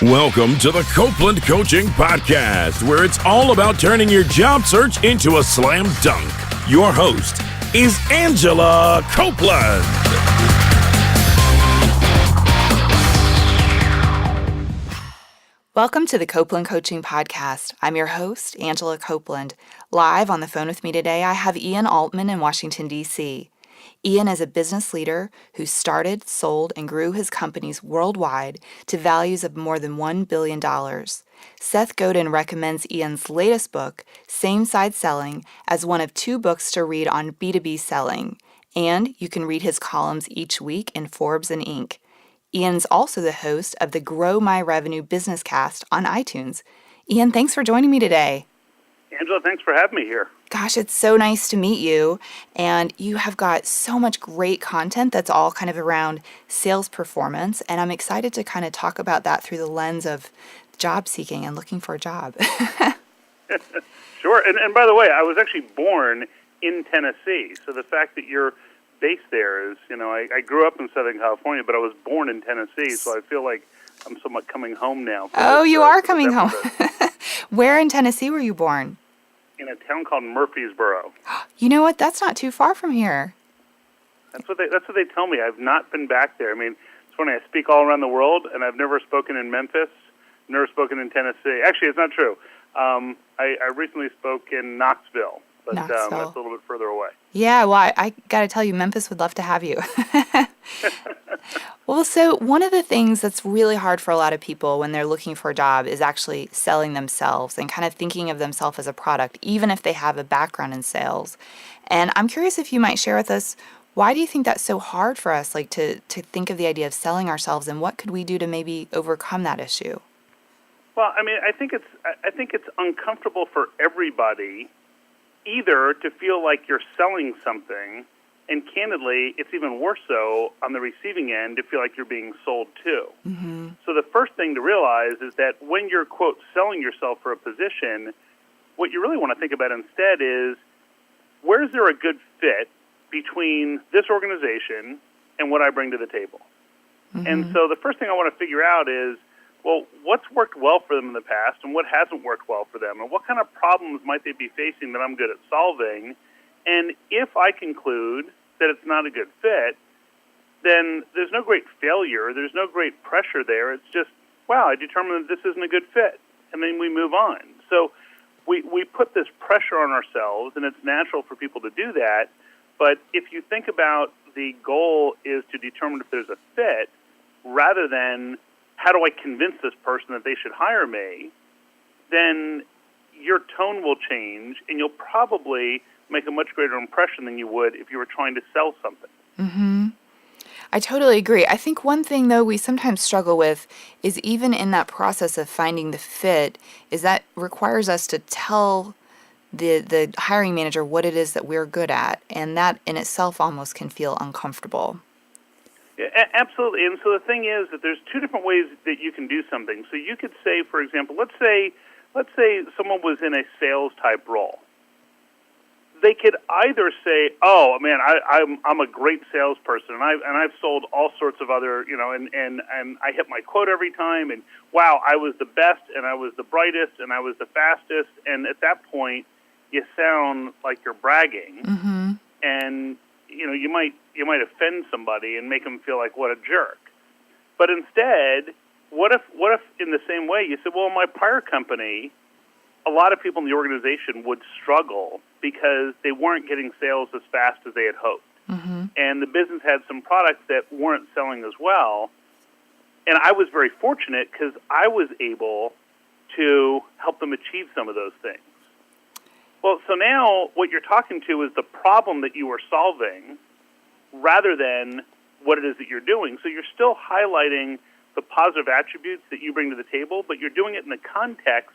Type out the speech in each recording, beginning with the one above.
Welcome to the Copeland Coaching Podcast, where it's all about turning your job search into a slam dunk. Your host is Angela Copeland. Welcome to the Copeland Coaching Podcast. I'm your host, Angela Copeland. Live on the phone with me today, I have Ian Altman in Washington, D.C. Ian is a business leader who started, sold, and grew his companies worldwide to values of more than $1 billion. Seth Godin recommends Ian's latest book, Same Side Selling, as one of 2 books to read on B2B selling. And you can read his columns each week in Forbes and Inc. Ian's also the host of the Grow My Revenue Business Cast on iTunes. Ian, thanks for joining me today. Angela, thanks for having me here. Gosh, it's so nice to meet you. And you have got so much great content that's all kind of around sales performance. And I'm excited to kind of talk about that through the lens of job seeking and looking for a job. Sure. And by the way, I was actually born in Tennessee. So the fact that you're based there is, I grew up in Southern California, but I was born in Tennessee. So I feel like I'm somewhat coming home now. Oh, you are coming home. Where in Tennessee were you born? In a town called Murfreesboro. You know what? That's not too far from here. That's what they tell me. I've not been back there. I mean, it's funny. I speak all around the world, and I've never spoken in Memphis, never spoken in Tennessee. Actually, it's not true. I recently spoke in Knoxville, but that's a little bit further away. Yeah, well, I got to tell you, Memphis would love to have you. Well, so one of the things that's really hard for a lot of people when they're looking for a job is actually selling themselves and kind of thinking of themselves as a product, even if they have a background in sales. And I'm curious if you might share with us, why do you think that's so hard for us, like to think of the idea of selling ourselves, and what could we do to maybe overcome that issue? Well, I mean, I think it's uncomfortable for everybody either to feel like you're selling something, and candidly, it's even worse so on the receiving end to feel like you're being sold to. Mm-hmm. So the first thing to realize is that when you're, quote, selling yourself for a position, what you really want to think about instead is, where is there a good fit between this organization and what I bring to the table? Mm-hmm. And so the first thing I want to figure out is, well, what's worked well for them in the past and what hasn't worked well for them? And what kind of problems might they be facing that I'm good at solving? And if I conclude that it's not a good fit, then there's no great failure. There's no great pressure there. It's just, wow, I determined that this isn't a good fit. And then we move on. So we put this pressure on ourselves, and it's natural for people to do that. But if you think about the goal is to determine if there's a fit rather than how do I convince this person that they should hire me, then your tone will change, and you'll probably make a much greater impression than you would if you were trying to sell something. Mm-hmm. I totally agree. I think one thing, though, we sometimes struggle with is even in that process of finding the fit, is that requires us to tell the hiring manager what it is that we're good at, and that in itself almost can feel uncomfortable. Yeah, absolutely. And so the thing is that there's 2 different ways that you can do something. So you could say, for example, let's say someone was in a sales type role. They could either say, "Oh man, I'm a great salesperson, and I've sold all sorts of other, and I hit my quote every time, and wow, I was the best, and I was the brightest, and I was the fastest." And at that point, you sound like you're bragging, mm-hmm. and you might offend somebody and make them feel like what a jerk. But instead, what if in the same way you said, "Well, in my prior company, a lot of people in the organization would struggle because they weren't getting sales as fast as they had hoped. Mm-hmm. And the business had some products that weren't selling as well. And I was very fortunate because I was able to help them achieve some of those things." Well, so now what you're talking to is the problem that you were solving rather than what it is that you're doing. So you're still highlighting the positive attributes that you bring to the table, but you're doing it in the context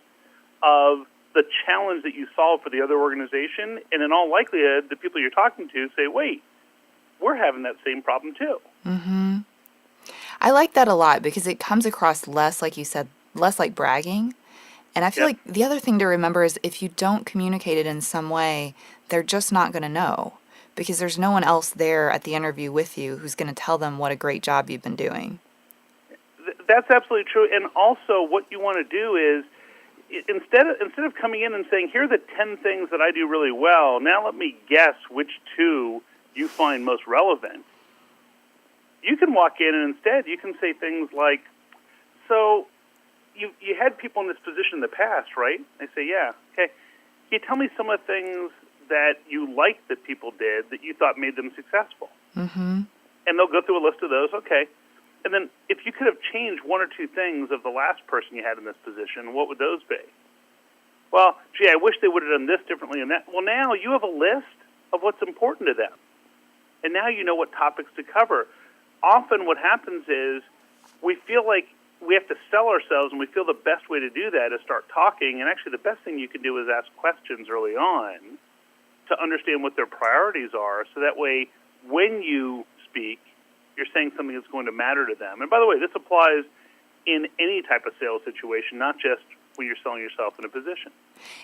of the challenge that you solve for the other organization, and in all likelihood, the people you're talking to say, wait, we're having that same problem too. Mm-hmm. I like that a lot because it comes across less, like you said, less like bragging. And I feel like the other thing to remember is if you don't communicate it in some way, they're just not going to know because there's no one else there at the interview with you who's going to tell them what a great job you've been doing. That's absolutely true. And also, what you want to do is, instead of coming in and saying, here are the 10 things that I do really well, now let me guess which 2 you find most relevant, you can walk in and instead you can say things like, so you had people in this position in the past, right? They say, yeah. Okay. Can you tell me some of the things that you liked that people did that you thought made them successful? Mm-hmm. And they'll go through a list of those. Okay. And then if you could have changed 1 or 2 things of the last person you had in this position, what would those be? Well, gee, I wish they would have done this differently and that. Well, now you have a list of what's important to them. And now you know what topics to cover. Often what happens is we feel like we have to sell ourselves, and we feel the best way to do that is start talking. And actually the best thing you can do is ask questions early on to understand what their priorities are, so that way when you speak, you're saying something that's going to matter to them. And by the way, this applies in any type of sales situation, not just when you're selling yourself in a position.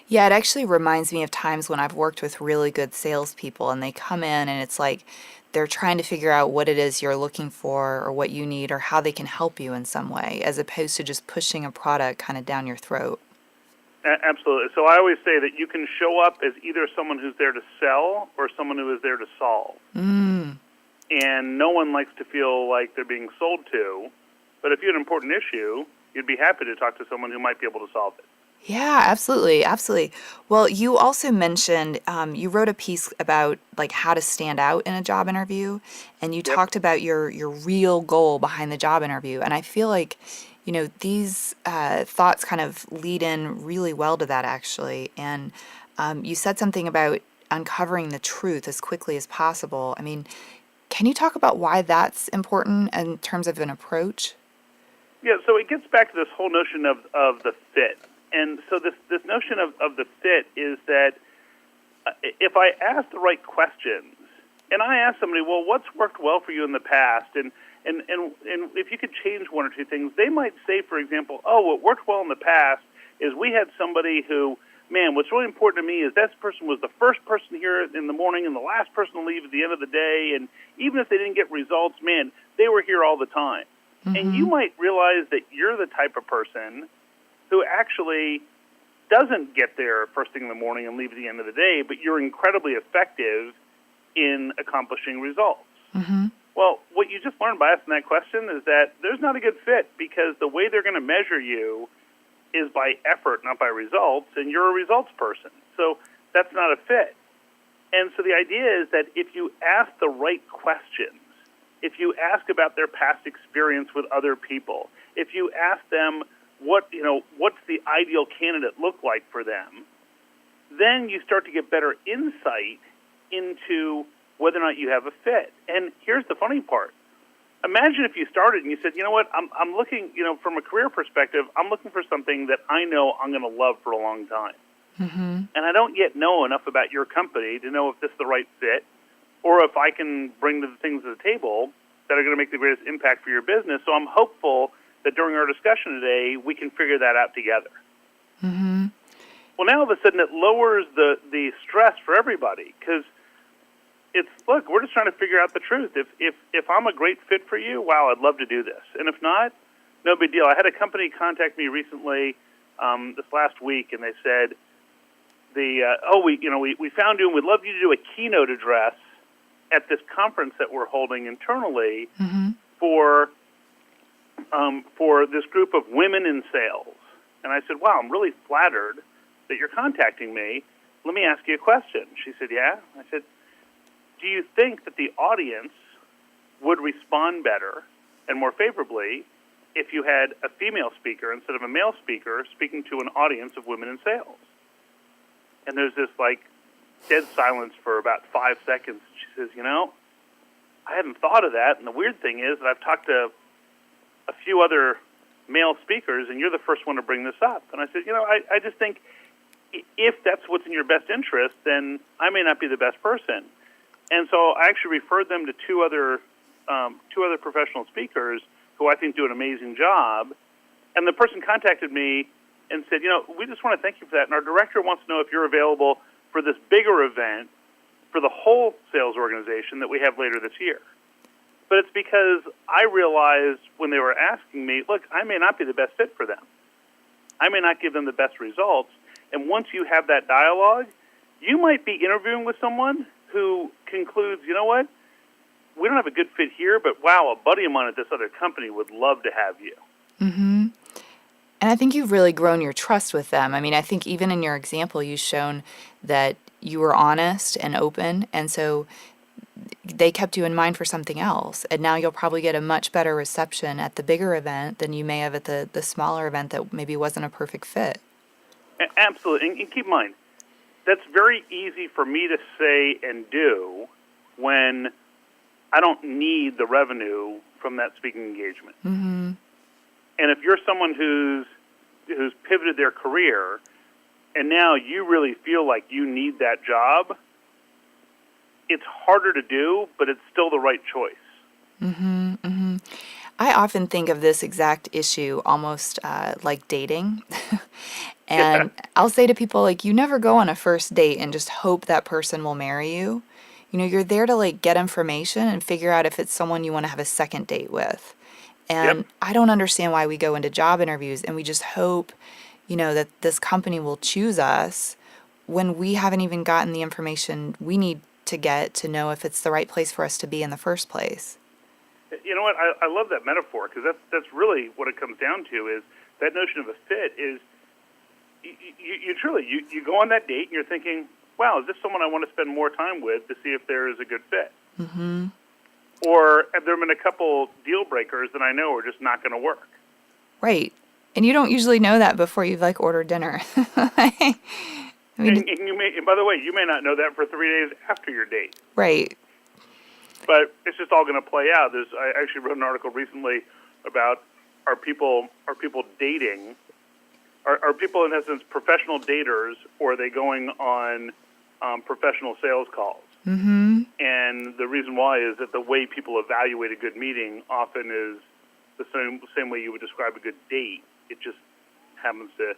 Yeah, it actually reminds me of times when I've worked with really good salespeople and they come in and it's like they're trying to figure out what it is you're looking for or what you need or how they can help you in some way, as opposed to just pushing a product kind of down your throat. Absolutely. So I always say that you can show up as either someone who's there to sell or someone who is there to solve. Mm. And no one likes to feel like they're being sold to. But if you had an important issue, you'd be happy to talk to someone who might be able to solve it. Yeah, absolutely, absolutely. Well, you also mentioned you wrote a piece about like how to stand out in a job interview, and you Yep. talked about your real goal behind the job interview. And I feel like, these thoughts kind of lead in really well to that actually. And you said something about uncovering the truth as quickly as possible. I mean, can you talk about why that's important in terms of an approach? Yeah, so it gets back to this whole notion of the fit. And so this notion of the fit is that if I ask the right questions, and I ask somebody, well, what's worked well for you in the past, and if you could change 1 or 2 things, they might say, for example, oh, what worked well in the past is we had somebody who, man, what's really important to me is that person was the first person here in the morning and the last person to leave at the end of the day, and even if they didn't get results, man, they were here all the time. Mm-hmm. And you might realize that you're the type of person who actually doesn't get there first thing in the morning and leave at the end of the day, but you're incredibly effective in accomplishing results. Mm-hmm. Well, what you just learned by asking that question is that there's not a good fit, because the way they're going to measure you is by effort, not by results, and you're a results person. So that's not a fit. And so the idea is that if you ask the right questions, if you ask about their past experience with other people, if you ask them what's the ideal candidate look like for them, then you start to get better insight into whether or not you have a fit. And here's the funny part. Imagine if you started and you said, you know what, I'm looking, from a career perspective, I'm looking for something that I know I'm going to love for a long time. Mm-hmm. And I don't yet know enough about your company to know if this is the right fit, or if I can bring the things to the table that are going to make the greatest impact for your business. So I'm hopeful that during our discussion today, we can figure that out together. Mm-hmm. Well, now all of a sudden it lowers the stress for everybody, because it's, look, we're just trying to figure out the truth. If I'm a great fit for you, wow, I'd love to do this. And if not, no big deal. I had a company contact me recently, this last week, and they said, we found you and we'd love you to do a keynote address at this conference that we're holding internally Mm-hmm. for this group of women in sales. And I said, wow, I'm really flattered that you're contacting me. Let me ask you a question. She said, yeah. I said, do you think that the audience would respond better and more favorably if you had a female speaker instead of a male speaker speaking to an audience of women in sales? And there's this dead silence for about 5 seconds. She says, I hadn't thought of that. And the weird thing is that I've talked to a few other male speakers, and you're the first one to bring this up. And I said, I just think if that's what's in your best interest, then I may not be the best person. And so I actually referred them to two other professional speakers who I think do an amazing job. And the person contacted me and said, we just want to thank you for that. And our director wants to know if you're available for this bigger event for the whole sales organization that we have later this year. But it's because I realized when they were asking me, look, I may not be the best fit for them. I may not give them the best results. And once you have that dialogue, you might be interviewing with someone who concludes, you know what, we don't have a good fit here, but wow, a buddy of mine at this other company would love to have you. Mm-hmm. And I think you've really grown your trust with them. I mean, I think even in your example, you've shown that you were honest and open, and so they kept you in mind for something else. And now you'll probably get a much better reception at the bigger event than you may have at the smaller event that maybe wasn't a perfect fit. Absolutely. And keep in mind, that's very easy for me to say and do when I don't need the revenue from that speaking engagement. Mm-hmm. And if you're someone who's pivoted their career and now you really feel like you need that job, it's harder to do, but it's still the right choice. Mm-hmm. Mm-hmm. I often think of this exact issue almost like dating. And I'll say to people, like, you never go on a first date and just hope that person will marry you. You know, you're there to, like, get information and figure out if it's someone you want to have a second date with. And I don't understand why we go into job interviews and we just hope, you know, that this company will choose us when we haven't even gotten the information we need to get to know if it's the right place for us to be in the first place. You know what? I love that metaphor because that's really what it comes down to is that notion of a fit is you truly go on that date and you're thinking, wow, is this someone I want to spend more time with to see if there is a good fit? Mm-hmm. Or have there been a couple deal breakers that I know are just not going to work? Right. And you don't usually know that before you've, like, ordered dinner. I mean, and by the way, you may not know that for 3 days after your date. Right. But it's just all going to play out. I actually wrote an article recently about are people dating? Are people, in essence, professional daters, or are they going on professional sales calls? Mm-hmm. And the reason why is that the way people evaluate a good meeting often is the same way you would describe a good date. It just happens to,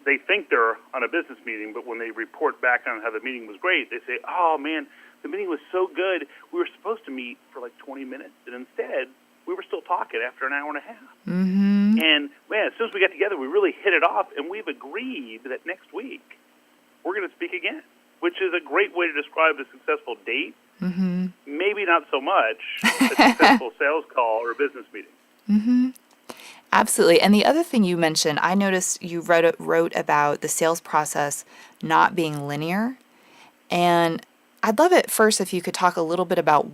they think they're on a business meeting, but when they report back on how the meeting was great, they say, oh, man, the meeting was so good. We were supposed to meet for like 20 minutes, and instead, we were still talking after an hour and a half. Mm-hmm. And, man, as soon as we got together, we really hit it off, and we've agreed that next week we're going to speak again, which is a great way to describe a successful date. Mm-hmm. Maybe not so much a successful sales call or a business meeting. Mm-hmm. Absolutely. And the other thing you mentioned, I noticed you wrote about the sales process not being linear. And I'd love it first if you could talk a little bit about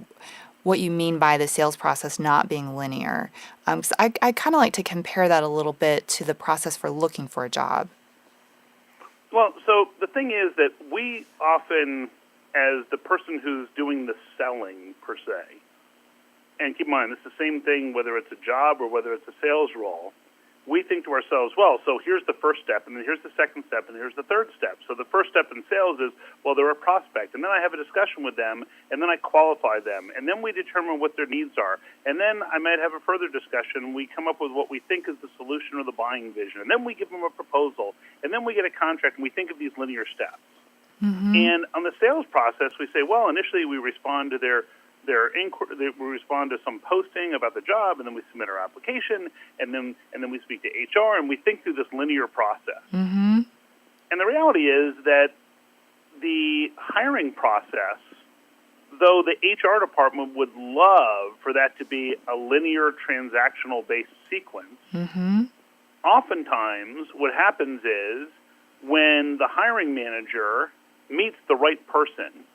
what you mean by the sales process not being linear. 'Cause I kind of like to compare that a little bit to the process for looking for a job. Well, so the thing is that we often, as the person who's doing the selling per se, and keep in mind, it's the same thing whether it's a job or whether it's a sales role, we think to ourselves, well, so here's the first step, and then here's the second step, and here's the third step. So the first step in sales is, well, they're a prospect, and then I have a discussion with them, and then I qualify them, and then we determine what their needs are. And then I might have a further discussion, and we come up with what we think is the solution or the buying vision, and then we give them a proposal, and then we get a contract, and we think of these linear steps. Mm-hmm. And on the sales process, we say, well, initially we respond to their inquiry, we respond to some posting about the job, and then we submit our application, and then we speak to HR, and we think through this linear process. Mm-hmm. And the reality is that the hiring process, though the HR department would love for that to be a linear transactional-based sequence, mm-hmm. oftentimes what happens is when the hiring manager meets the right person,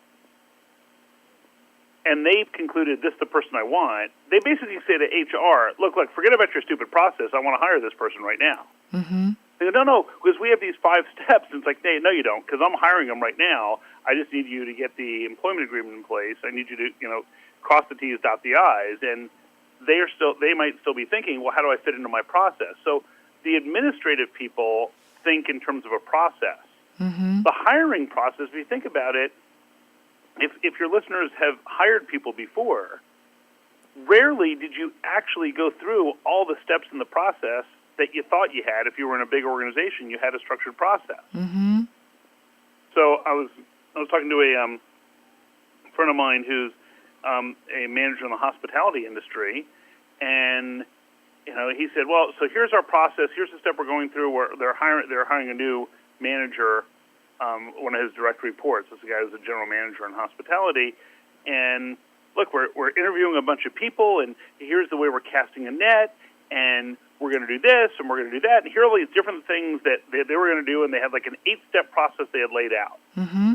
and they've concluded this is the person I want, they basically say to HR, look, forget about your stupid process. I want to hire this person right now. Mm-hmm. They go, no, because we have these 5 steps. And it's like, hey, no, you don't, because I'm hiring them right now. I just need you to get the employment agreement in place. I need you to, cross the T's, dot the I's. And they might still be thinking, well, how do I fit into my process? So the administrative people think in terms of a process. Mm-hmm. The hiring process, if you think about it, if your listeners have hired people before, rarely did you actually go through all the steps in the process that you thought you had. If you were in a big organization, you had a structured process. Mm-hmm. So I was talking to a friend of mine who's a manager in the hospitality industry, and he said, "Well, so here's our process. Here's the step we're going through. Where they're hiring a new manager, one of his direct reports. This is a guy who's a general manager in hospitality, and look, we're interviewing a bunch of people, and here's the way we're casting a net, and we're going to do this, and we're going to do that, and here are all these different things that they were going to do, and they had like an 8-step process they had laid out." Mm-hmm.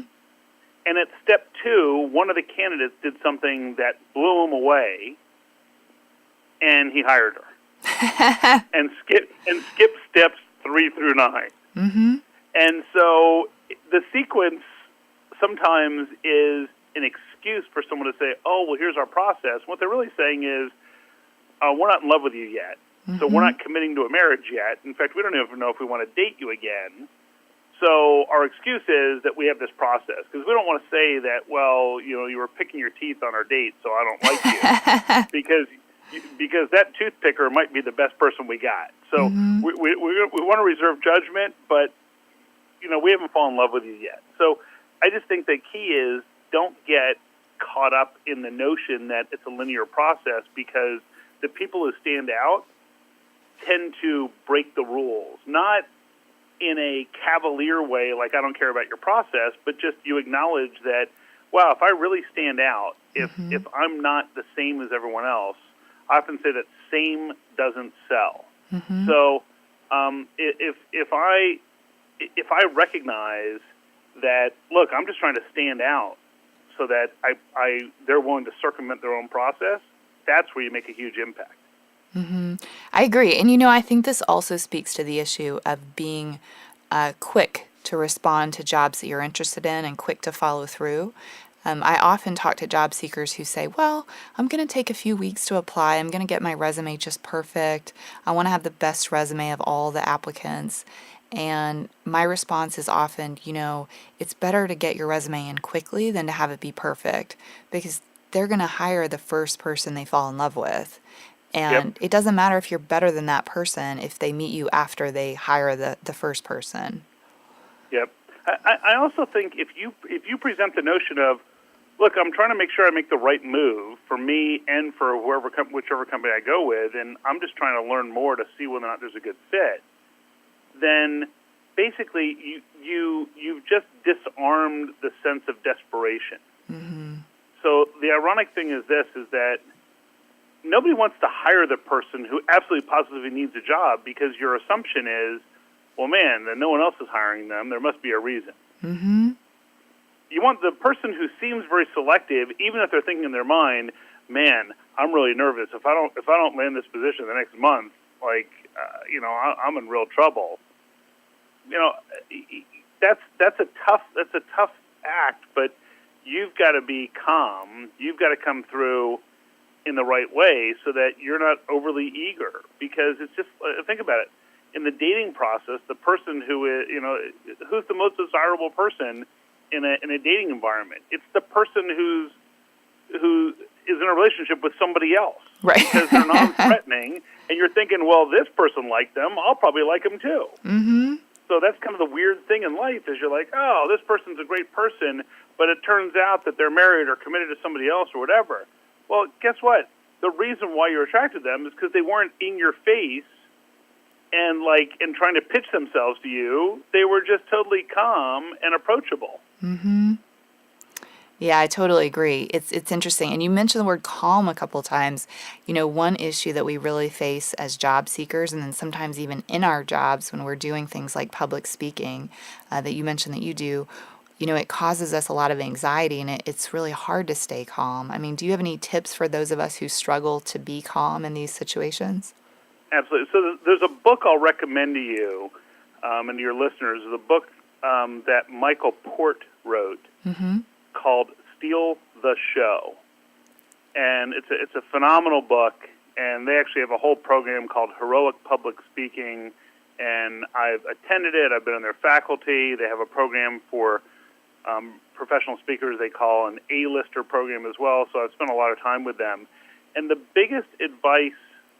And at step 2, one of the candidates did something that blew him away, and he hired her, and skipped steps 3 through 9. Mm-hmm. And so the sequence sometimes is an excuse for someone to say, "Oh, well, here's our process." What they're really saying is, "We're not in love with you yet, so we're not committing to a marriage yet. In fact, we don't even know if we want to date you again. So our excuse is that we have this process, because we don't want to say that, well, you were picking your teeth on our date, so I don't like you." because that toothpicker might be the best person we got. So we want to reserve judgment, but we haven't fallen in love with you yet. So I just think the key is, don't get caught up in the notion that it's a linear process, because the people who stand out tend to break the rules, not in a cavalier way, like I don't care about your process, but just you acknowledge that, wow, if I really stand out, if I'm not the same as everyone else, I often say that same doesn't sell. Mm-hmm. So if I recognize that, look, I'm just trying to stand out so that they're willing to circumvent their own process, that's where you make a huge impact. Mm-hmm. I agree. And, I think this also speaks to the issue of being quick to respond to jobs that you're interested in and quick to follow through. I often talk to job seekers who say, well, I'm going to take a few weeks to apply. I'm going to get my resume just perfect. I want to have the best resume of all the applicants. And my response is often, it's better to get your resume in quickly than to have it be perfect, because they're going to hire the first person they fall in love with. And It doesn't matter if you're better than that person if they meet you after they hire the first person. Yep. I also think if you present the notion of, look, I'm trying to make sure I make the right move for me and for whichever company I go with, and I'm just trying to learn more to see whether or not there's a good fit, then basically you've just disarmed the sense of desperation. Mm-hmm. So the ironic thing is that nobody wants to hire the person who absolutely positively needs a job, because your assumption is, well, man, then no one else is hiring them. There must be a reason. Mm-hmm. You want the person who seems very selective, even if they're thinking in their mind, man, I'm really nervous. If I don't land this position the next month, I'm in real trouble. That's a tough act, but you've got to be calm. You've got to come through in the right way so that you're not overly eager, because it's just, think about it. In the dating process, the person who is, who's the most desirable person in a dating environment? It's the person who is in a relationship with somebody else, right? Because they're non-threatening, and you're thinking, well, this person liked them, I'll probably like them too. Mm-hmm. So that's kind of the weird thing in life, is you're like, oh, this person's a great person, but it turns out that they're married or committed to somebody else or whatever. Well, guess what? The reason why you're attracted to them is because they weren't in your face and trying to pitch themselves to you. They were just totally calm and approachable. Mm-hmm. Yeah, I totally agree. It's interesting. And you mentioned the word calm a couple times. One issue that we really face as job seekers, and then sometimes even in our jobs when we're doing things like public speaking, that you mentioned that you do, it causes us a lot of anxiety, and it's really hard to stay calm. I mean, do you have any tips for those of us who struggle to be calm in these situations? Absolutely. So there's a book I'll recommend to you and to your listeners. The book that Michael Port wrote, mm-hmm. called Steal the Show. And it's a phenomenal book, and they actually have a whole program called Heroic Public Speaking, and I've attended it. I've been in their faculty. They have a program for professional speakers they call an A-lister program as well, so I've spent a lot of time with them. And the biggest advice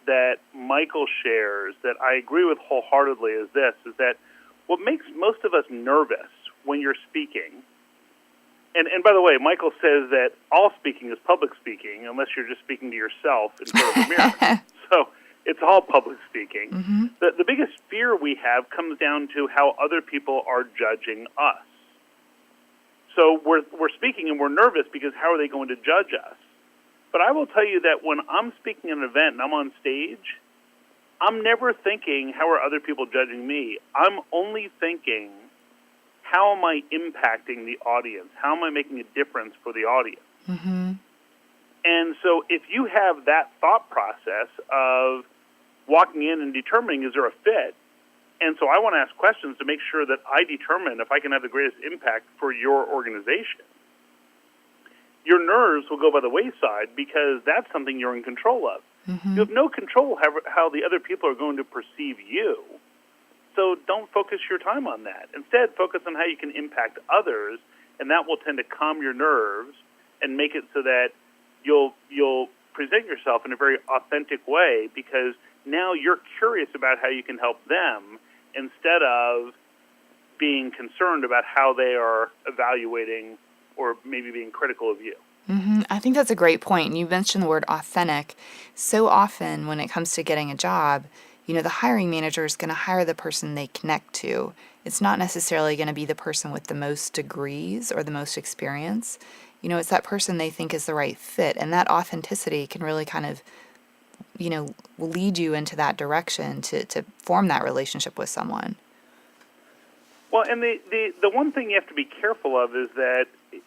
that Michael shares that I agree with wholeheartedly is that what makes most of us nervous when you're speaking And by the way, Michael says that all speaking is public speaking, unless you're just speaking to yourself in front of a mirror. So it's all public speaking. Mm-hmm. The biggest fear we have comes down to how other people are judging us. So we're speaking and we're nervous because how are they going to judge us? But I will tell you that when I'm speaking at an event and I'm on stage, I'm never thinking, how are other people judging me? I'm only thinking, how am I impacting the audience? How am I making a difference for the audience? Mm-hmm. And so if you have that thought process of walking in and determining, is there a fit? And so I want to ask questions to make sure that I determine if I can have the greatest impact for your organization. Your nerves will go by the wayside because that's something you're in control of. Mm-hmm. You have no control how the other people are going to perceive you. So don't focus your time on that. Instead, focus on how you can impact others, and that will tend to calm your nerves and make it so that you'll present yourself in a very authentic way, because now you're curious about how you can help them instead of being concerned about how they are evaluating or maybe being critical of you. Mm-hmm. I think that's a great point. And you mentioned the word authentic. So often when it comes to getting a job, the hiring manager is going to hire the person they connect to. It's not necessarily going to be the person with the most degrees or the most experience. It's that person they think is the right fit. And that authenticity can really kind of, lead you into that direction to form that relationship with someone. Well, and the one thing you have to be careful of is that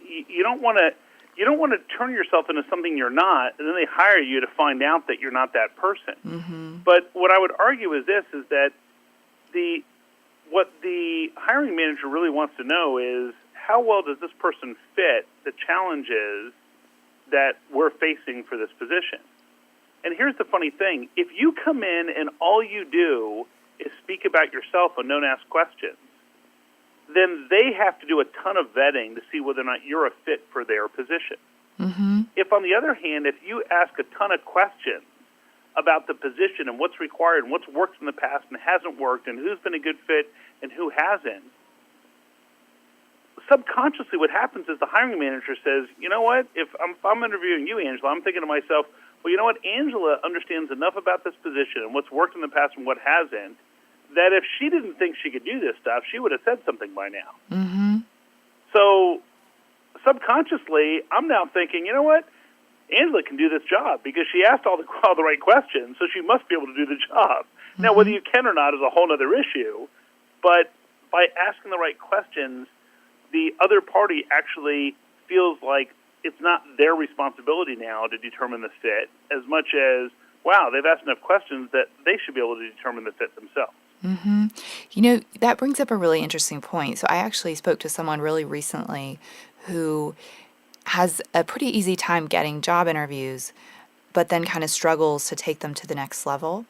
you don't want to turn yourself into something you're not, and then they hire you to find out that you're not that person. Mm-hmm. But what I would argue is this: is that what the hiring manager really wants to know is, how well does this person fit the challenges that we're facing for this position? And here's the funny thing: if you come in and all you do is speak about yourself and don't ask questions, then they have to do a ton of vetting to see whether or not you're a fit for their position. Mm-hmm. If, on the other hand, if you ask a ton of questions about the position and what's required and what's worked in the past and hasn't worked and who's been a good fit and who hasn't, subconsciously what happens is the hiring manager says, you know what, if I'm interviewing you, Angela, I'm thinking to myself, well, you know what, Angela understands enough about this position and what's worked in the past and what hasn't, that if she didn't think she could do this stuff, she would have said something by now. Mm-hmm. So subconsciously, I'm now thinking, you know what, Angela can do this job because she asked all the right questions, so she must be able to do the job. Mm-hmm. Now, whether you can or not is a whole other issue, but by asking the right questions, the other party actually feels like it's not their responsibility now to determine the fit as much as, wow, they've asked enough questions that they should be able to determine the fit themselves. Mm-hmm. That brings up a really interesting point. So I actually spoke to someone really recently who has a pretty easy time getting job interviews, but then kind of struggles to take them to the next level.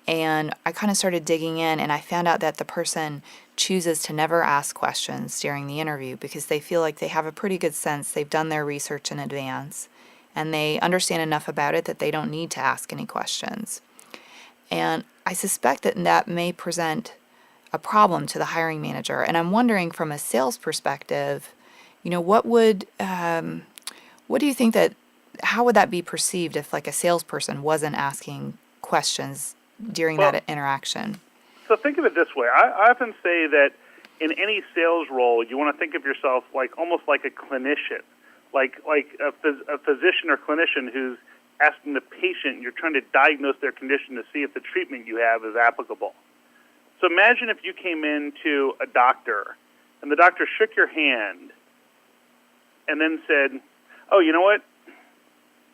And I kind of started digging in, and I found out that the person chooses to never ask questions during the interview because they feel like they have a pretty good sense, they've done their research in advance, and they understand enough about it that they don't need to ask any questions. And I suspect that may present a problem to the hiring manager. And I'm wondering, from a sales perspective, what do you think how would that be perceived if, like, a salesperson wasn't asking questions during that interaction? So think of it this way. I often say that in any sales role, you want to think of yourself almost like a clinician, like a physician or clinician who's asking the patient, you're trying to diagnose their condition to see if the treatment you have is applicable. So imagine if you came into a doctor and the doctor shook your hand and then said, oh, you know what?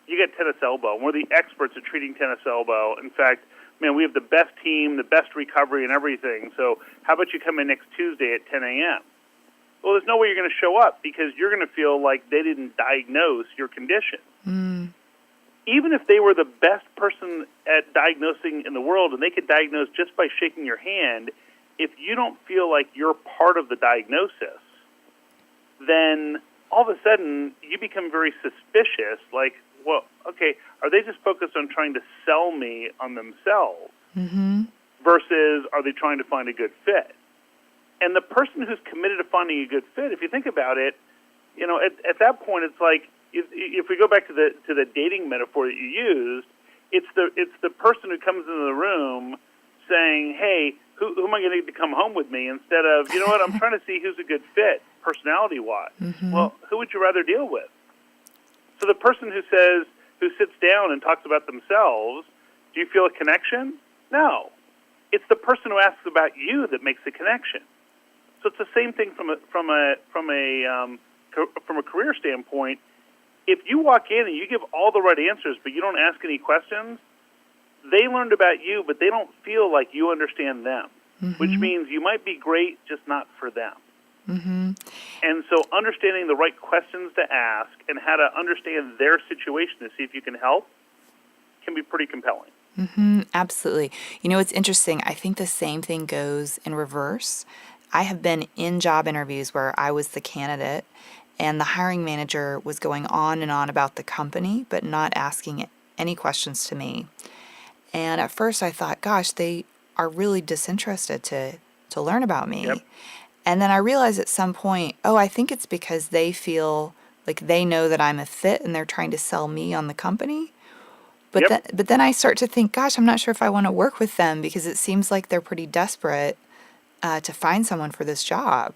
You get tennis elbow. We're the experts at treating tennis elbow. In fact, man, we have the best team, the best recovery and everything. So how about you come in next Tuesday at 10 a.m.? Well, there's no way you're going to show up because you're going to feel like they didn't diagnose your condition. Mm. Even if they were the best person at diagnosing in the world and they could diagnose just by shaking your hand, if you don't feel like you're part of the diagnosis, then all of a sudden you become very suspicious, like, well, okay, are they just focused on trying to sell me on themselves versus are they trying to find a good fit? And the person who's committed to finding a good fit, if you think about it, at that point, it's like if we go back to the dating metaphor that you used, it's the person who comes into the room saying, "Hey, who am I going to need to come home with me?" Instead of, you know what, I'm trying to see who's a good fit personality-wise. Mm-hmm. Well, who would you rather deal with? So the person who sits down and talks about themselves, do you feel a connection? No. It's the person who asks about you that makes the connection. So it's the same thing from a career standpoint. If you walk in and you give all the right answers, but you don't ask any questions, they learned about you, but they don't feel like you understand them, which means you might be great, just not for them. Mm-hmm. And so understanding the right questions to ask and how to understand their situation to see if you can help can be pretty compelling. Mm-hmm. Absolutely. It's interesting. I think the same thing goes in reverse. I have been in job interviews where I was the candidate and the hiring manager was going on and on about the company, but not asking any questions to me. And at first I thought, gosh, they are really disinterested to learn about me. Yep. And then I realized at some point, I think it's because they feel like they know that I'm a fit and they're trying to sell me on the company. But then I start to think, gosh, I'm not sure if I want to work with them because it seems like they're pretty desperate to find someone for this job.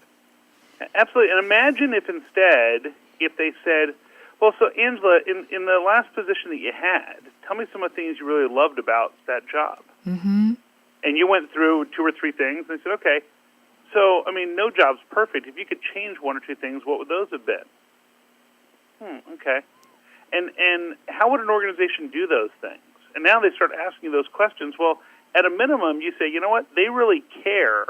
Absolutely. And imagine if instead, if they said, well, so Angela, in the last position that you had, tell me some of the things you really loved about that job. Mm-hmm. And you went through 2 or 3 things, and they said, okay, so, no job's perfect. If you could change 1 or 2 things, what would those have been? Okay. And how would an organization do those things? And now they start asking those questions. Well, at a minimum, you say, you know what, they really care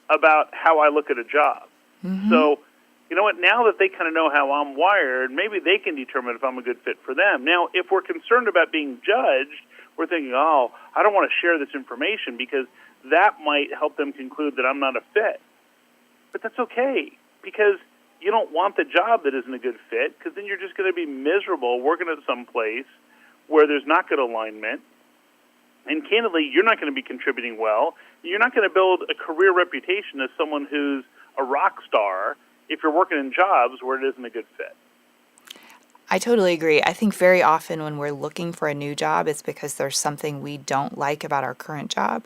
about how I look at a job. Mm-hmm. So, you know what, now that they kind of know how I'm wired, maybe they can determine if I'm a good fit for them. Now, if we're concerned about being judged, we're thinking, I don't want to share this information because that might help them conclude that I'm not a fit. But that's okay, because you don't want the job that isn't a good fit, because then you're just going to be miserable working at some place where there's not good alignment. And candidly, you're not going to be contributing well. You're not going to build a career reputation as someone who's a rock star if you're working in jobs where it isn't a good fit. I totally agree. I think very often when we're looking for a new job, it's because there's something we don't like about our current job.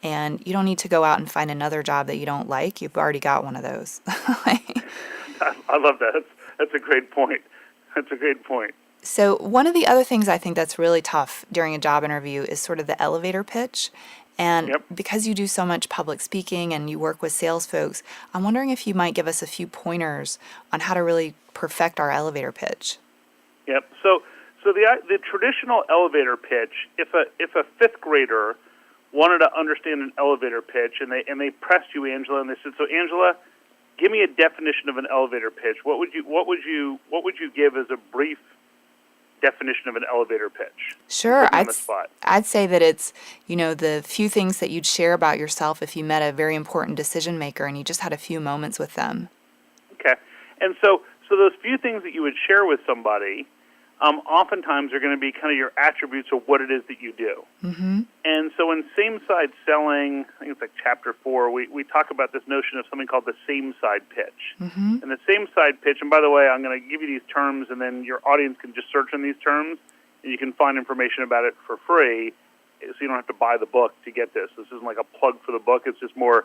And you don't need to go out and find another job that you don't like. You've already got one of those. I love that. That's a great point. So one of the other things I think that's really tough during a job interview is sort of the elevator pitch. And because you do so much public speaking and you work with sales folks, I'm wondering if you might give us a few pointers on how to really perfect our elevator pitch. Yep. So the traditional elevator pitch, if a 5th grader wanted to understand an elevator pitch and they pressed you, Angela, and they said, so Angela, give me a definition of an elevator pitch. What would you give as a brief definition of an elevator pitch? Sure. I'd say that it's, the few things that you'd share about yourself if you met a very important decision maker and you just had a few moments with them. Okay. And so those few things that you would share with somebody oftentimes are going to be kind of your attributes of what it is that you do. Mm-hmm. And so in same-side selling, I think it's like Chapter 4, we talk about this notion of something called the same-side pitch. Mm-hmm. And the same-side pitch, and by the way, I'm going to give you these terms, and then your audience can just search on these terms, and you can find information about it for free, so you don't have to buy the book to get this. This isn't like a plug for the book. It's just more,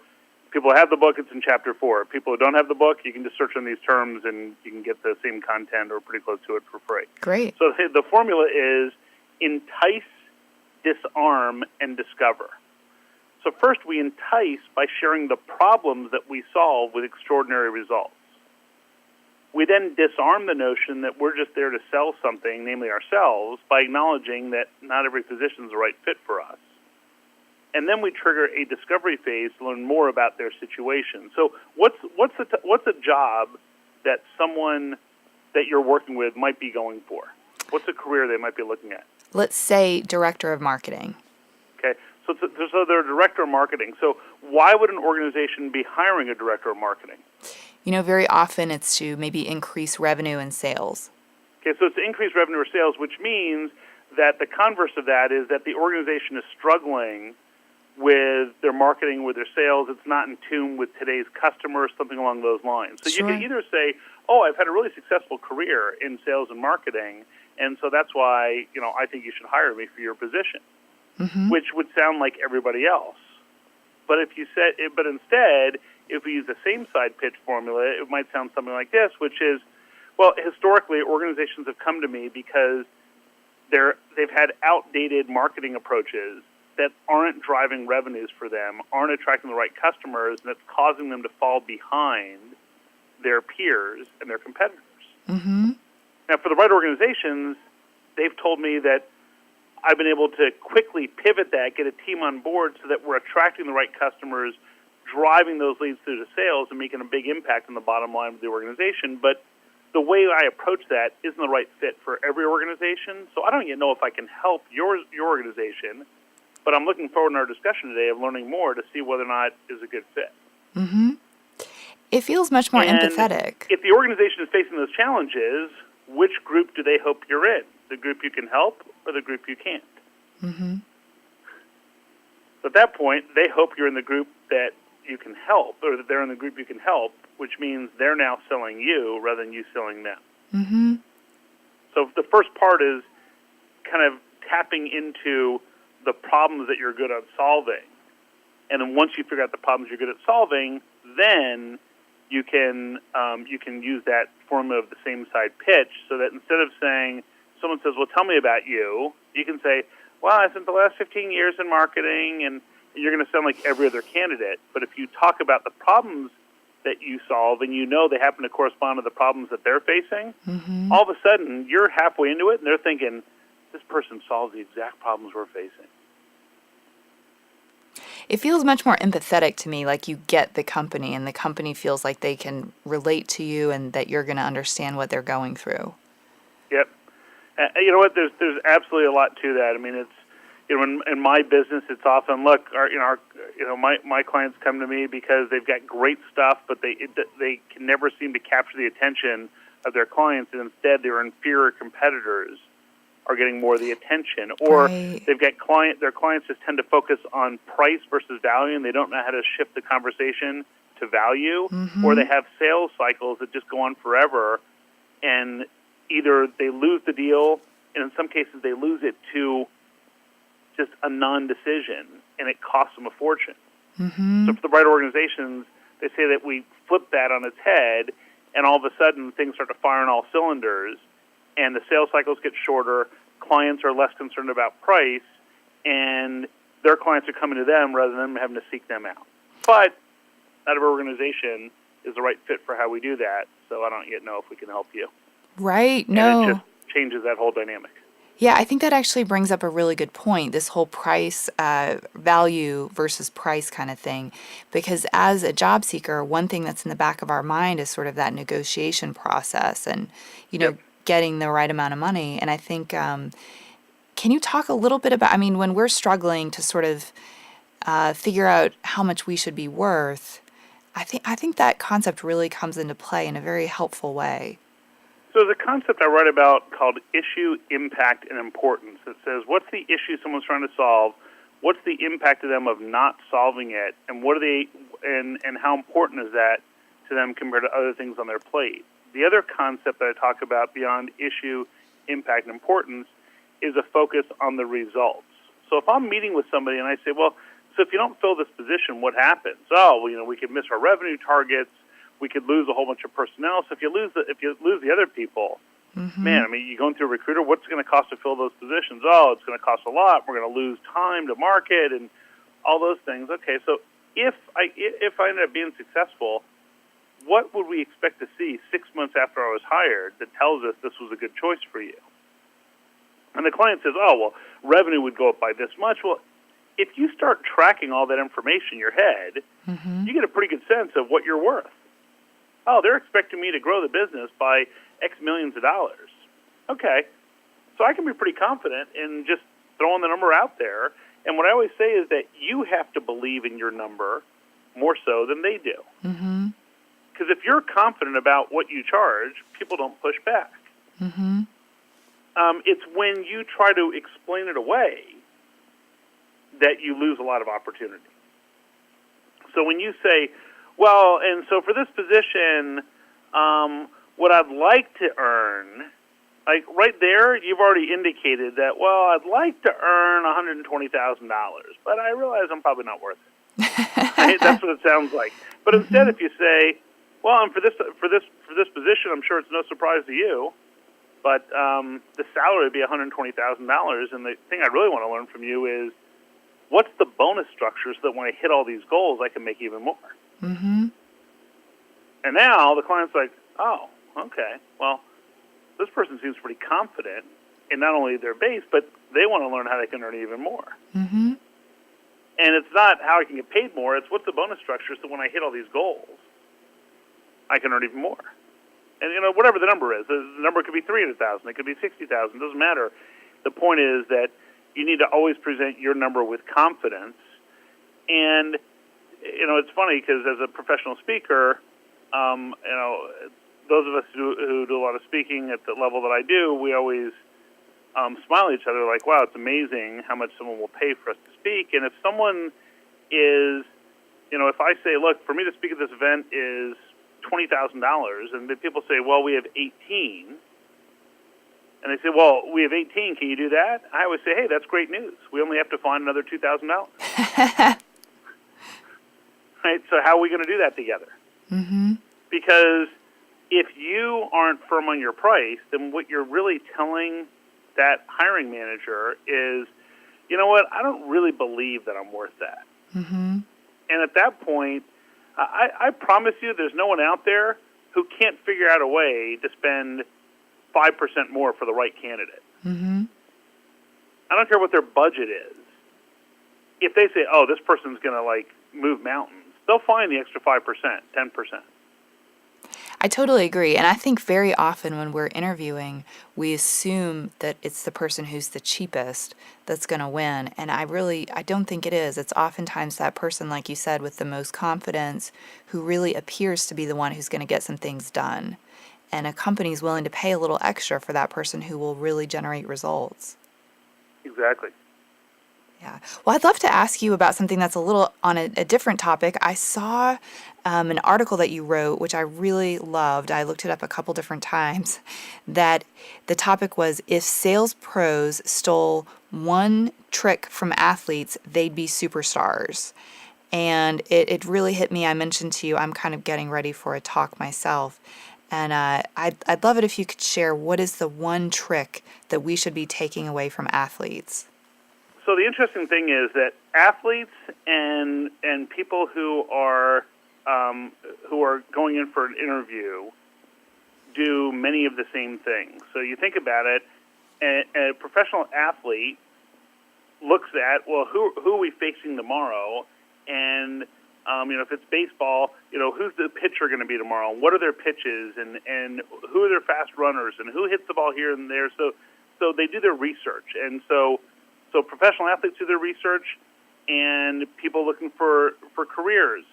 people who have the book, it's in Chapter 4. People who don't have the book, you can just search on these terms, and you can get the same content or pretty close to it for free. Great. So the formula is entice, disarm, and discover. So first, we entice by sharing the problems that we solve with extraordinary results. We then disarm the notion that we're just there to sell something, namely ourselves, by acknowledging that not every position is the right fit for us. And then we trigger a discovery phase to learn more about their situation. So what's a job that someone that you're working with might be going for? What's a career they might be looking at? Let's say director of marketing. Okay, so they're director of marketing. So why would an organization be hiring a director of marketing? Very often it's to maybe increase revenue and sales. Okay, so it's to increase revenue or sales, which means that the converse of that is that the organization is struggling with their marketing, with their sales. It's not in tune with today's customers, something along those lines. So Sure. You can either say, oh, I've had a really successful career in sales and marketing, and so that's why, I think you should hire me for your position, which would sound like everybody else. But instead, if we use the same side pitch formula, it might sound something like this, which is, well, historically, organizations have come to me because they've had outdated marketing approaches that aren't driving revenues for them, aren't attracting the right customers, and that's causing them to fall behind their peers and their competitors. Now, for the right organizations, they've told me that I've been able to quickly pivot that, get a team on board so that we're attracting the right customers, driving those leads through to sales, and making a big impact on the bottom line of the organization. But the way I approach that isn't the right fit for every organization, so I don't yet know if I can help your organization, but I'm looking forward in our discussion today of learning more to see whether or not it's a good fit. It feels much more empathetic. If the organization is facing those challenges, which group do they hope you're in? The group you can help or the group you can't? So at that point, they hope you're in the group that you can help, or that they're in the group you can help, which means they're now selling you rather than you selling them. So the first part is kind of tapping into the problems that you're good at solving. And then once you figure out the problems you're good at solving, then you can use that formula of the same side pitch, so that instead of saying, someone says, well, tell me about you, you can say, well, I spent the last 15 years in marketing, and you're going to sound like every other candidate. But if you talk about the problems that you solve, and they happen to correspond to the problems that they're facing, all of a sudden you're halfway into it, and they're thinking, this person solves the exact problems we're facing. It feels much more empathetic to me, like you get the company, and the company feels like they can relate to you and that you're going to understand what they're going through. Yep. You know what? There's absolutely a lot to that. I mean, it's in my business, it's often my clients come to me because they've got great stuff, but they can never seem to capture the attention of their clients, and instead their inferior competitors are getting more of the attention, or they've got their clients just tend to focus on price versus value, and they don't know how to shift the conversation to value, or they have sales cycles that just go on forever, and either they lose the deal, and in some cases they lose it to just a non-decision, and it costs them a fortune. So for the right organizations, they say that we flip that on its head, and all of a sudden things start to fire on all cylinders, and the sales cycles get shorter, clients are less concerned about price, and their clients are coming to them rather than them having to seek them out. But not every organization is the right fit for how we do that, so I don't yet know if we can help you. Right, no. And it just changes that whole dynamic. Yeah, I think that actually brings up a really good point, this whole price, value versus price kind of thing. Because as a job seeker, one thing that's in the back of our mind is sort of that negotiation process and, getting the right amount of money. And I think, can you talk a little bit about, when we're struggling to sort of figure out how much we should be worth, I think that concept really comes into play in a very helpful way. So there's a concept I write about called issue, impact, and importance. It says, what's the issue someone's trying to solve? What's the impact to them of not solving it? And what are they, and how important is that to them compared to other things on their plate? The other concept that I talk about beyond issue, impact, and importance is a focus on the results. So if I'm meeting with somebody and I say, well, so if you don't fill this position, what happens? Oh, well, we could miss our revenue targets. We could lose a whole bunch of personnel. So if you lose the other people, man, you're going through a recruiter. What's it going to cost to fill those positions? Oh, it's going to cost a lot. We're going to lose time to market and all those things. Okay, so if I ended up being successful, what would we expect to see 6 months after I was hired that tells us this was a good choice for you? And the client says, oh, well, revenue would go up by this much. Well, if you start tracking all that information in your head, you get a pretty good sense of what you're worth. Oh, they're expecting me to grow the business by X millions of dollars. Okay, so I can be pretty confident in just throwing the number out there. And what I always say is that you have to believe in your number more so than they do. Because if you're confident about what you charge, people don't push back. It's when you try to explain it away that you lose a lot of opportunity. So when you say, well, and so for this position, what I'd like to earn, like right there, you've already indicated that, well, I'd like to earn $120,000, but I realize I'm probably not worth it. Right? That's what it sounds like. But instead, if you say, well, and for this position, I'm sure it's no surprise to you, but the salary would be $120,000, and the thing I really want to learn from you is, what's the bonus structure so that when I hit all these goals, I can make even more? Mm-hmm. And now the client's like, oh, okay, well, this person seems pretty confident in not only their base, but they want to learn how they can earn even more. Mm-hmm. And it's not how I can get paid more, it's what's the bonus structure so when I hit all these goals, I can earn even more. And, whatever the number is, the number could be $300,000, it could be $60,000, it doesn't matter. The point is that you need to always present your number with confidence. And, it's funny because as a professional speaker, those of us who do a lot of speaking at the level that I do, we always smile at each other like, wow, it's amazing how much someone will pay for us to speak. And if someone is, if I say, look, for me to speak at this event is $20,000, and then people say, well, we have 18, and they say, well, we have 18, can you do that? I always say, hey, that's great news. We only have to find another $2,000. Right? So how are we going to do that together? Mm-hmm. Because if you aren't firm on your price, then what you're really telling that hiring manager is, you know what, I don't really believe that I'm worth that. Mm-hmm. And at that point, I promise you there's no one out there who can't figure out a way to spend 5% more for the right candidate. Mm-hmm. I don't care what their budget is. If they say, oh, this person's going to, move mountains, they'll find the extra 5%, 10%. I totally agree. And I think very often when we're interviewing, we assume that it's the person who's the cheapest that's going to win. And I don't think it is. It's oftentimes that person, like you said, with the most confidence who really appears to be the one who's going to get some things done. And a company is willing to pay a little extra for that person who will really generate results. Exactly. Yeah. Well, I'd love to ask you about something that's a little on a different topic. I saw an article that you wrote, which I really loved. I looked it up a couple different times, that the topic was, if sales pros stole one trick from athletes, they'd be superstars. And it really hit me. I mentioned to you, I'm kind of getting ready for a talk myself. And I'd love it if you could share, what is the one trick that we should be taking away from athletes? So the interesting thing is that athletes and people who are going in for an interview do many of the same things. So you think about it, a professional athlete looks at, well, who are we facing tomorrow? And if it's baseball, who's the pitcher going to be tomorrow? What are their pitches? And who are their fast runners? And who hits the ball here and there? So they do their research. And so professional athletes do their research, and people looking for careers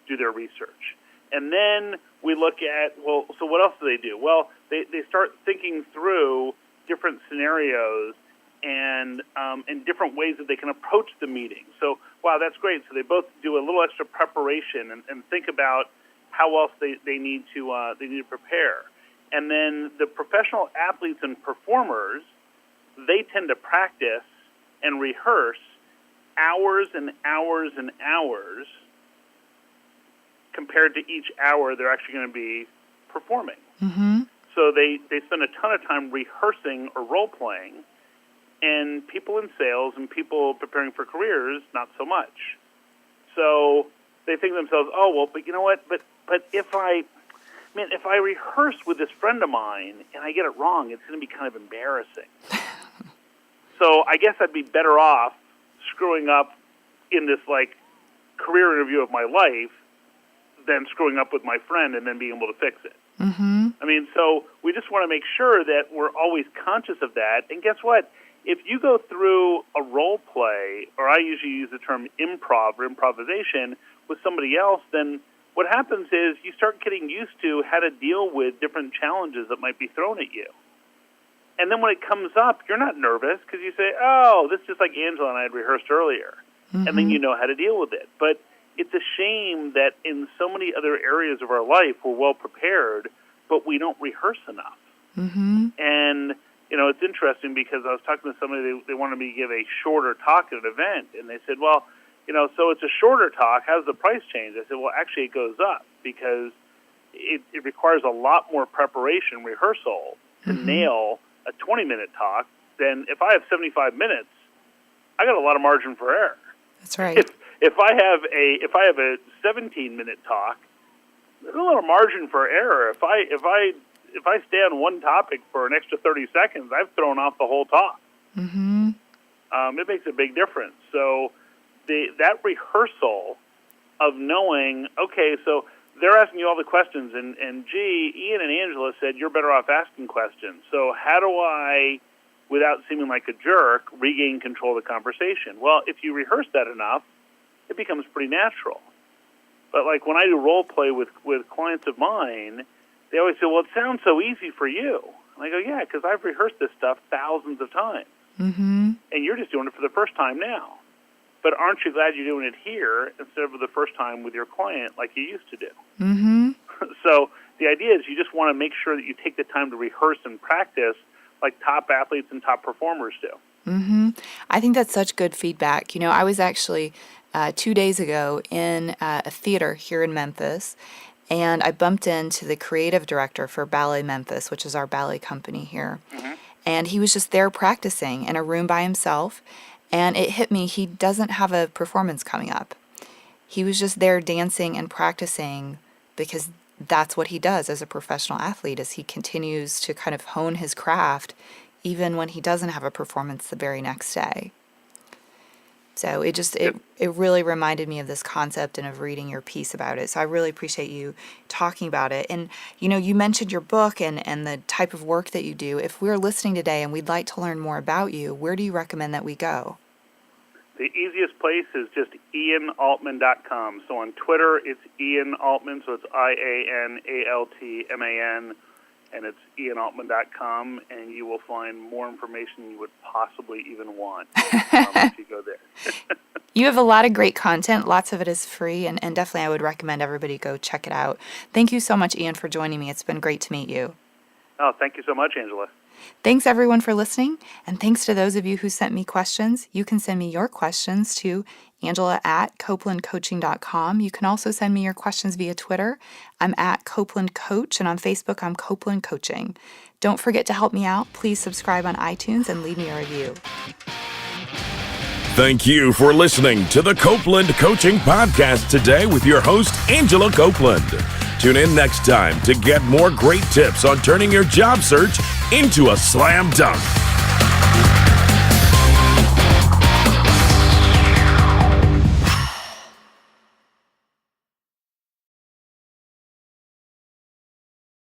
do their research. And then we look at, well, so what else do they do? Well, they start thinking through different scenarios and different ways that they can approach the meeting. So, wow, that's great. So they both do a little extra preparation and think about how else they need to prepare. And then the professional athletes and performers, they tend to practice and rehearse hours and hours and hours compared to each hour they're actually going to be performing. Mm-hmm. So they spend a ton of time rehearsing or role-playing, and people in sales and people preparing for careers, not so much. So they think to themselves, oh, well, but you know what? But if I rehearse with this friend of mine and I get it wrong, it's going to be kind of embarrassing. So I guess I'd be better off screwing up in this career interview of my life than screwing up with my friend and then being able to fix it. Mm-hmm. So we just want to make sure that we're always conscious of that. And guess what? If you go through a role play, or I usually use the term improv or improvisation with somebody else, then what happens is you start getting used to how to deal with different challenges that might be thrown at you. And then when it comes up, you're not nervous because you say, oh, this is just like Angela and I had rehearsed earlier. Mm-hmm. And then you know how to deal with it. But it's a shame that in so many other areas of our life we're well prepared, but we don't rehearse enough. Mm-hmm. And, it's interesting because I was talking to somebody, they wanted me to give a shorter talk at an event, and they said, well, so it's a shorter talk, how's the price change? I said, well, actually it goes up because it requires a lot more preparation, rehearsal to nail a 20-minute talk than if I have 75 minutes, I got a lot of margin for error. That's right. If I have a 17-minute talk, there's a lot of margin for error. If I stay on one topic for an extra 30 seconds, I've thrown off the whole talk. Mm-hmm. It makes a big difference. So that rehearsal of knowing, okay, so they're asking you all the questions, and gee, Ian and Angela said you're better off asking questions. So how do I, without seeming like a jerk, regain control of the conversation? Well, if you rehearse that enough, it becomes pretty natural. But like when I do role play with clients of mine, they always say, well, it sounds so easy for you. And I go, yeah, because I've rehearsed this stuff thousands of times. Mm-hmm. And you're just doing it for the first time now. But aren't you glad you're doing it here instead of the first time with your client like you used to do? Mm-hmm. So the idea is you just want to make sure that you take the time to rehearse and practice like top athletes and top performers do. Mm-hmm. I think that's such good feedback. I was actually 2 days ago in a theater here in Memphis, and I bumped into the creative director for Ballet Memphis, which is our ballet company here. Mm-hmm. And he was just there practicing in a room by himself. And it hit me, he doesn't have a performance coming up. He was just there dancing and practicing because that's what he does as a professional athlete, as he continues to kind of hone his craft even when he doesn't have a performance the very next day. So it really reminded me of this concept and of reading your piece about it. So I really appreciate you talking about it. And, you mentioned your book and the type of work that you do. If we're listening today and we'd like to learn more about you, where do you recommend that we go? The easiest place is just IanAltman.com. So on Twitter, it's Ian Altman, so it's IanAltman, and it's IanAltman.com, and you will find more information you would possibly even want if you go there. You have a lot of great content. Lots of it is free, and definitely I would recommend everybody go check it out. Thank you so much, Ian, for joining me. It's been great to meet you. Oh, thank you so much, Angela. Thanks, everyone, for listening, and thanks to those of you who sent me questions. You can send me your questions to Angela@CopelandCoaching.com. You can also send me your questions via Twitter. I'm at Copeland Coach, and on Facebook, I'm Copeland Coaching. Don't forget to help me out. Please subscribe on iTunes and leave me a review. Thank you for listening to the Copeland Coaching Podcast today with your host, Angela Copeland. Tune in next time to get more great tips on turning your job search into a slam dunk.